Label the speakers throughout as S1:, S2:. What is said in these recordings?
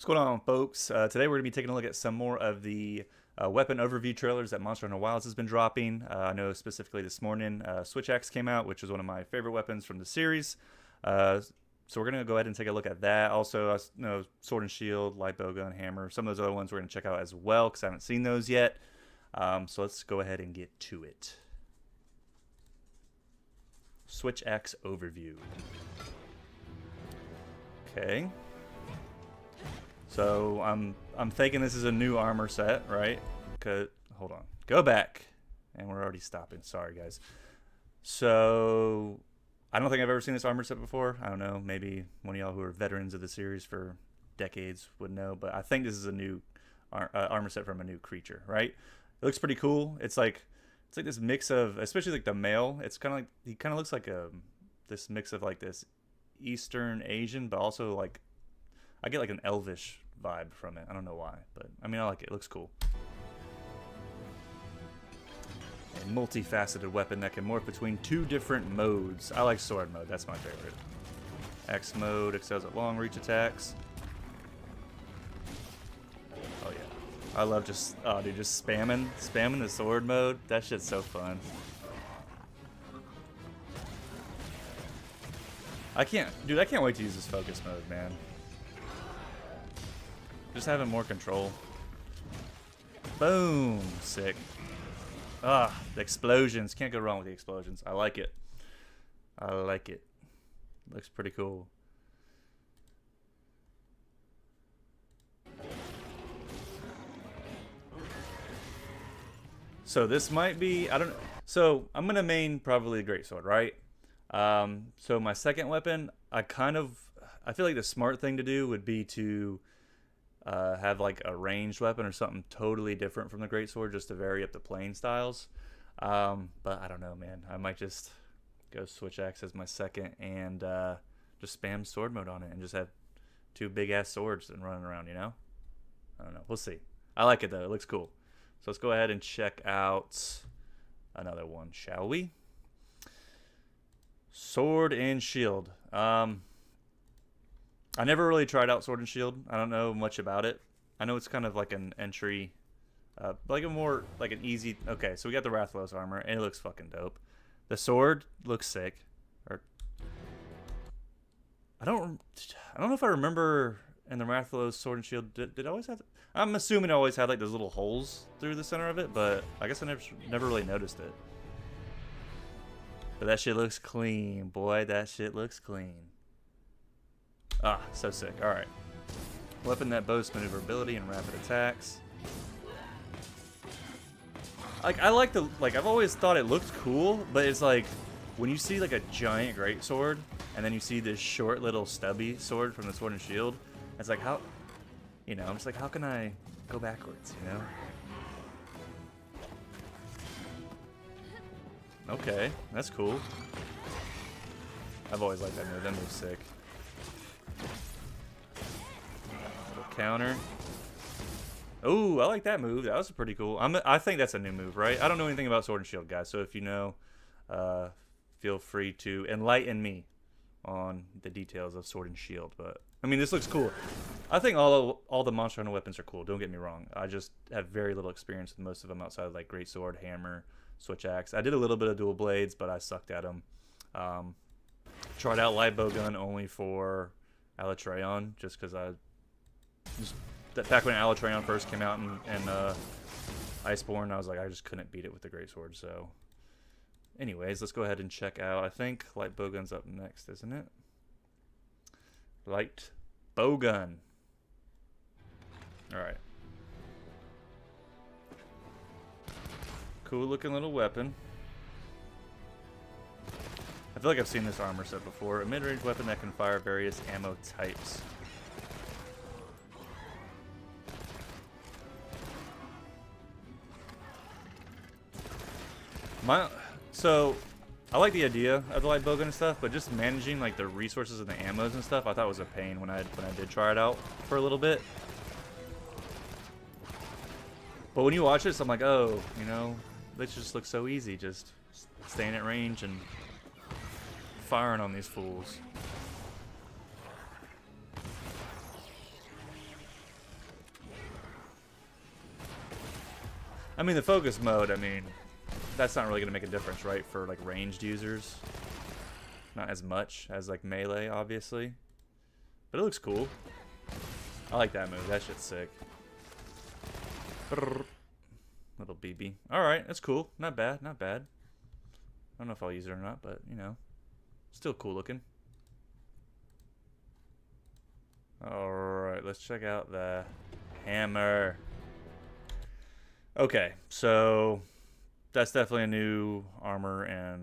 S1: What's going on, folks? Today we're going to be taking a look at some more of the weapon overview trailers that Monster Hunter Wilds has been dropping. I know specifically this morning Switch Axe came out, which is one of my favorite weapons from the series. So we're going to go ahead and take a look at that. Also, Sword and Shield, Light Bowgun, Hammer, some of those other ones we're going to check out as well because I haven't seen those yet. So let's go ahead and get to it. Switch Axe overview. Okay. So I'm thinking this is a new armor set, right? Hold on. Go back. And we're already stopping. Sorry, guys. So I don't think I've ever seen this armor set before. I don't know. Maybe one of y'all who are veterans of the series for decades would know. But I think this is a new armor set from a new creature, right? It looks pretty cool. It's like this mix of, especially like the male. It's kind of like, he kind of looks like this mix of like this Eastern Asian, but also like, I get like an elvish vibe from it. I don't know why, but I mean, I like it. It looks cool. A multifaceted weapon that can morph between two different modes. I like sword mode. That's my favorite. X mode excels at long reach attacks. Oh yeah. I love just spamming the sword mode. That shit's so fun. I can't wait to use this focus mode, man. Just having more control. Boom! Sick. Ah, the explosions. Can't go wrong with the explosions. I like it. I like it. Looks pretty cool. So this might be, I don't know. So I'm gonna main probably the greatsword, right? So my second weapon, I feel like the smart thing to do would be to have like a ranged weapon or something totally different from the greatsword, just to vary up the playing styles. But I don't know, man. I might just go Switch Axe as my second and just spam sword mode on it and just have two big ass swords and running around, you know? I don't know. We'll see. I like it though. It looks cool. So let's go ahead and check out another one, shall we? Sword and Shield. I never really tried out Sword and Shield. I don't know much about it. I know it's kind of like an entry, like an easy. Okay, so we got the Rathalos armor, and it looks fucking dope. The sword looks sick. I don't know if I remember in the Rathalos Sword and Shield. Did it always have? I'm assuming it always had like those little holes through the center of it, but I guess I never really noticed it. But that shit looks clean, boy. That shit looks clean. Ah, so sick. Alright. Weapon that boasts maneuverability and rapid attacks. Like, I've always thought it looked cool, but it's like, when you see like a giant greatsword, and then you see this short little stubby sword from the Sword and Shield, it's like, how, I'm just like, how can I go backwards, Okay, that's cool. I've always liked that move. That move's sick. Counter. Oh, I like that move. That was pretty cool. I think that's a new move, right? I don't know anything about Sword and Shield, guys. So if you know, feel free to enlighten me on the details of Sword and Shield. But I mean, this looks cool. I think all the Monster Hunter weapons are cool. Don't get me wrong. I just have very little experience with most of them outside of like Greatsword, Hammer, Switch Axe. I did a little bit of dual blades, but I sucked at them. Tried out Light Bowgun only for Alatreon, just because back when Alatreon first came out in Iceborne, I was like, I just couldn't beat it with the greatsword. So, anyways, let's go ahead and check out. I think Light Bowgun's up next, isn't it? Light Bowgun. All right. Cool looking little weapon. I feel like I've seen this armor set before. A mid-range weapon that can fire various ammo types. So I like the idea of the light bowgun and stuff, but just managing like the resources and the ammos and stuff, I thought was a pain when I did try it out for a little bit. But when you watch this, I'm like, oh, this just looks so easy, just staying at range and firing on these fools. I mean, the focus mode, I mean, that's not really going to make a difference, right? For, like, ranged users. Not as much as, like, melee, obviously. But it looks cool. I like that move. That shit's sick. Little BB. Alright, that's cool. Not bad, not bad. I don't know if I'll use it or not, but, you know. Still cool looking. Alright, let's check out the hammer. Okay, so that's definitely a new armor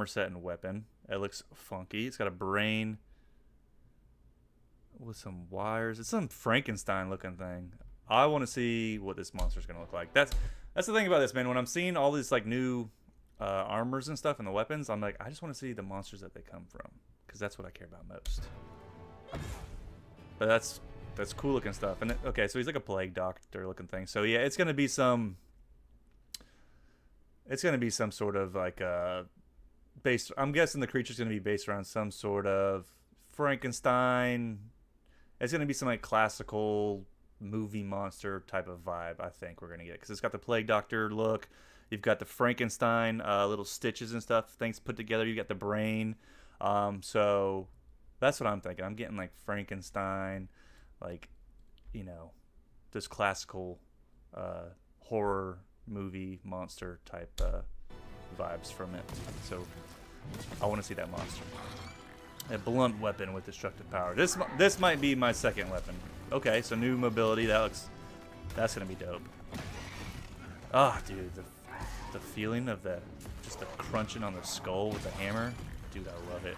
S1: set and weapon. It looks funky. It's got a brain with some wires. It's some Frankenstein looking thing. I want to see what this monster's gonna look like. That's the thing about this, man. When I'm seeing all these like new armors and stuff and the weapons, I'm like, I just want to see the monsters that they come from, because that's what I care about most. But that's cool looking stuff. And okay, so he's like a plague doctor looking thing. So yeah, it's gonna be some sort of like based. I'm guessing the creature's gonna be based around some sort of Frankenstein. It's gonna be some like classical movie monster type of vibe. I think we're gonna get, because it's got the plague doctor look. You've got the Frankenstein little stitches and stuff, things put together. You got the brain. So that's what I'm thinking. I'm getting like Frankenstein, like, you know, this classical horror movie monster type vibes from it. So I want to see that monster. A blunt weapon with destructive power. This might be my second weapon. Okay, so new mobility. That's gonna be dope. Ah, oh, dude, the feeling of just the crunching on the skull with the hammer, dude, I love it.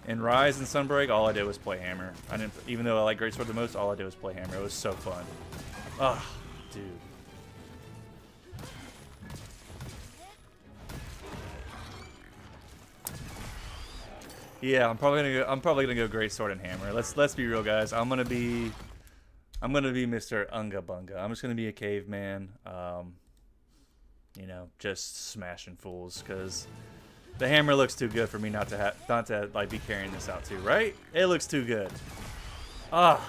S1: In Rise and Sunbreak, all I did was play hammer. I didn't, even though I like Greatsword the most, all I did was play hammer. It was so fun. Ah, oh, dude. Yeah, I'm probably gonna go Greatsword and hammer. Let's be real, guys. I'm gonna be Mr. Unga Bunga. I'm just gonna be a caveman. You know, just smashing fools, because the hammer looks too good for me not to like be carrying this out too, right? It looks too good. Ah,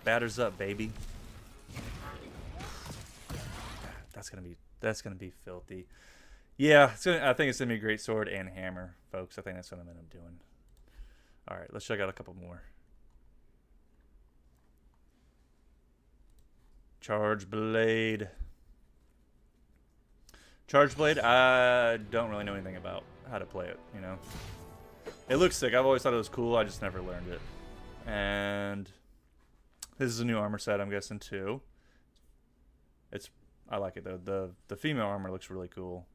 S1: batters up, baby. That's gonna be filthy. Yeah, I think it's gonna be Greatsword and hammer, folks. I think that's what I'm gonna end up doing. All right, let's check out a couple more. Charge Blade. Charge Blade, I don't really know anything about how to play it, you know. It looks sick. I've always thought it was cool. I just never learned it. And this is a new armor set, I'm guessing, too. I like it, though. The female armor looks really cool.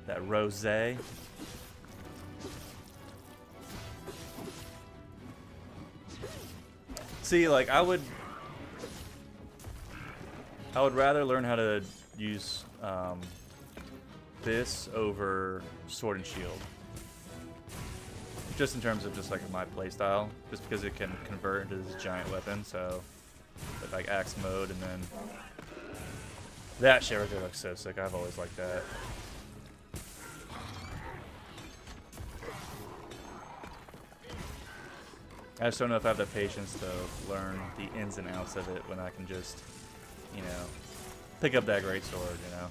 S1: That rosé. See, like, I would rather learn how to use this over Sword and Shield. Just in terms of just like my playstyle, just because it can convert into this giant weapon. So, with like axe mode, and then that shit right there looks so sick. I've always liked that. I just don't know if I have the patience to learn the ins and outs of it when I can just, you know, pick up that great sword, you know.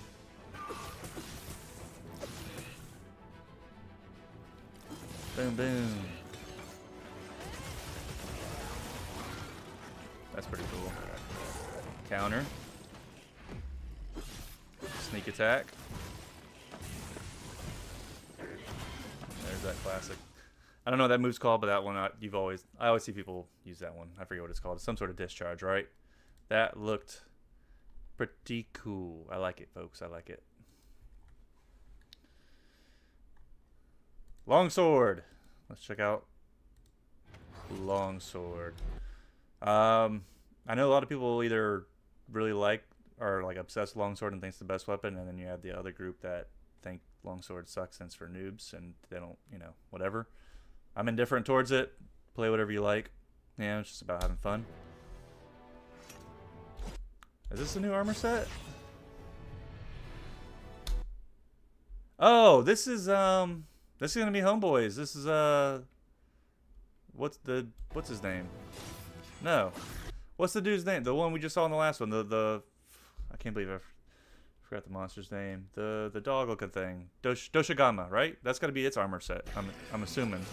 S1: Boom, boom. That's pretty cool. Counter. Sneak attack. There's that classic. I don't know what that move's called, but that one I always see people use that one. I forget what it's called. It's some sort of discharge, right? That looked pretty cool. I like it, folks. I like it. Longsword. Let's check out Longsword. I know a lot of people either really like or like obsessed with Longsword and think it's the best weapon, and then you have the other group that think Longsword sucks and it's for noobs and they don't, you know, whatever. I'm indifferent towards it. Play whatever you like. Yeah, it's just about having fun. Is this a new armor set? Oh, this is gonna be Homeboys. This is what's his name? No. What's the dude's name? The one we just saw in the last one. The I can't believe I forgot the monster's name. The dog looking thing. Doshigama, right? That's got to be its armor set. I'm assuming,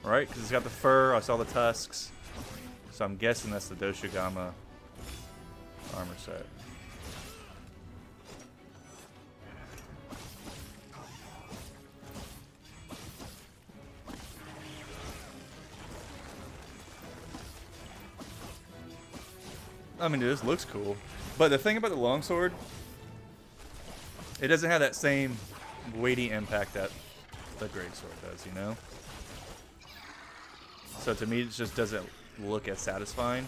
S1: right? Because it's got the fur. I saw the tusks. So I'm guessing that's the Doshigama armor set. I mean, this looks cool. But the thing about the longsword, it doesn't have that same weighty impact that the greatsword does, you know? So to me, it just doesn't look as satisfying.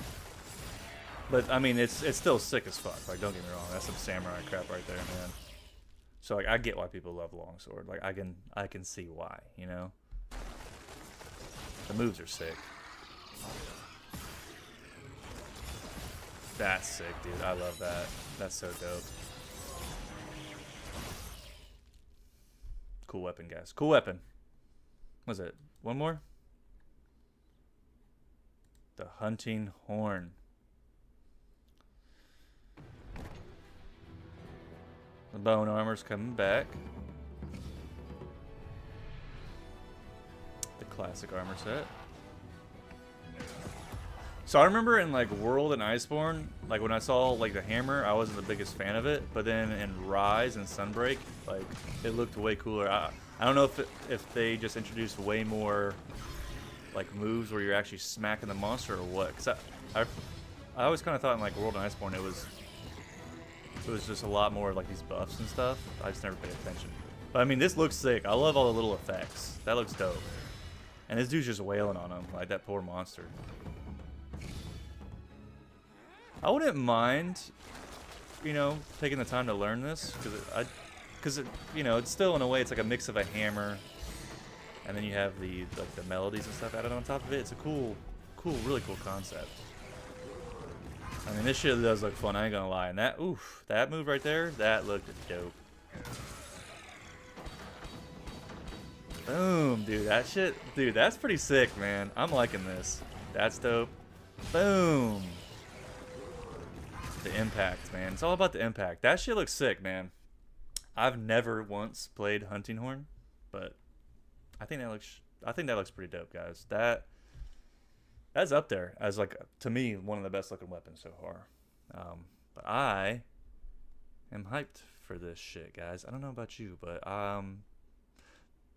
S1: But, I mean, it's still sick as fuck. Like, don't get me wrong. That's some samurai crap right there, man. So, like, I get why people love longsword. Like, I can see why, you know? The moves are sick. That's sick, dude. I love that. That's so dope. Cool weapon, guys. Cool weapon. What was it? One more? The hunting horn. The bone armor's coming back. The classic armor set. So I remember in like World and Iceborne, like when I saw like the hammer, I wasn't the biggest fan of it. But then in Rise and Sunbreak, like it looked way cooler. I don't know if they just introduced way more like moves where you're actually smacking the monster or what. Cause I always kind of thought in like World and Iceborne it was just a lot more like these buffs and stuff. I just never paid attention. But I mean, this looks sick. I love all the little effects. That looks dope. And this dude's just wailing on him, like that poor monster. I wouldn't mind, you know, taking the time to learn this, because you know, it's still in a way it's like a mix of a hammer, and then you have the melodies and stuff added on top of it. It's a cool, really cool concept. I mean, this shit does look fun. I ain't gonna lie. And that move right there, that looked dope. Boom, dude. That shit, dude. That's pretty sick, man. I'm liking this. That's dope. Boom. The impact, man. It's all about the impact. That shit looks sick, man. I've never once played Hunting Horn, but I think that looks pretty dope, guys. That's up there as like, to me, one of the best looking weapons so far. But I am hyped for this shit, guys. I don't know about you, but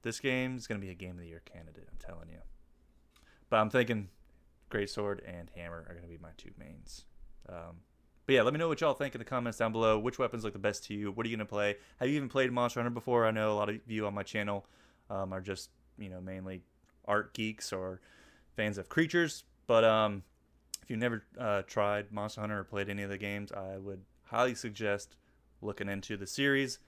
S1: this game is gonna be a Game of the Year candidate. I'm telling you. But I'm thinking Greatsword and Hammer are gonna be my two mains. But yeah, let me know what y'all think in the comments down below. Which weapons look the best to you? What are you going to play? Have you even played Monster Hunter before? I know a lot of you on my channel are just, you know, mainly art geeks or fans of creatures. But if you've never tried Monster Hunter or played any of the games, I would highly suggest looking into the series.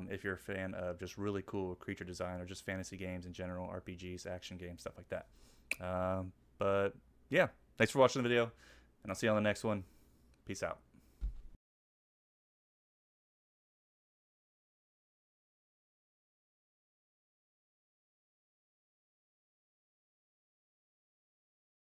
S1: If you're a fan of just really cool creature design or just fantasy games in general, RPGs, action games, stuff like that. But yeah, thanks for watching the video, and I'll see you on the next one. Peace out.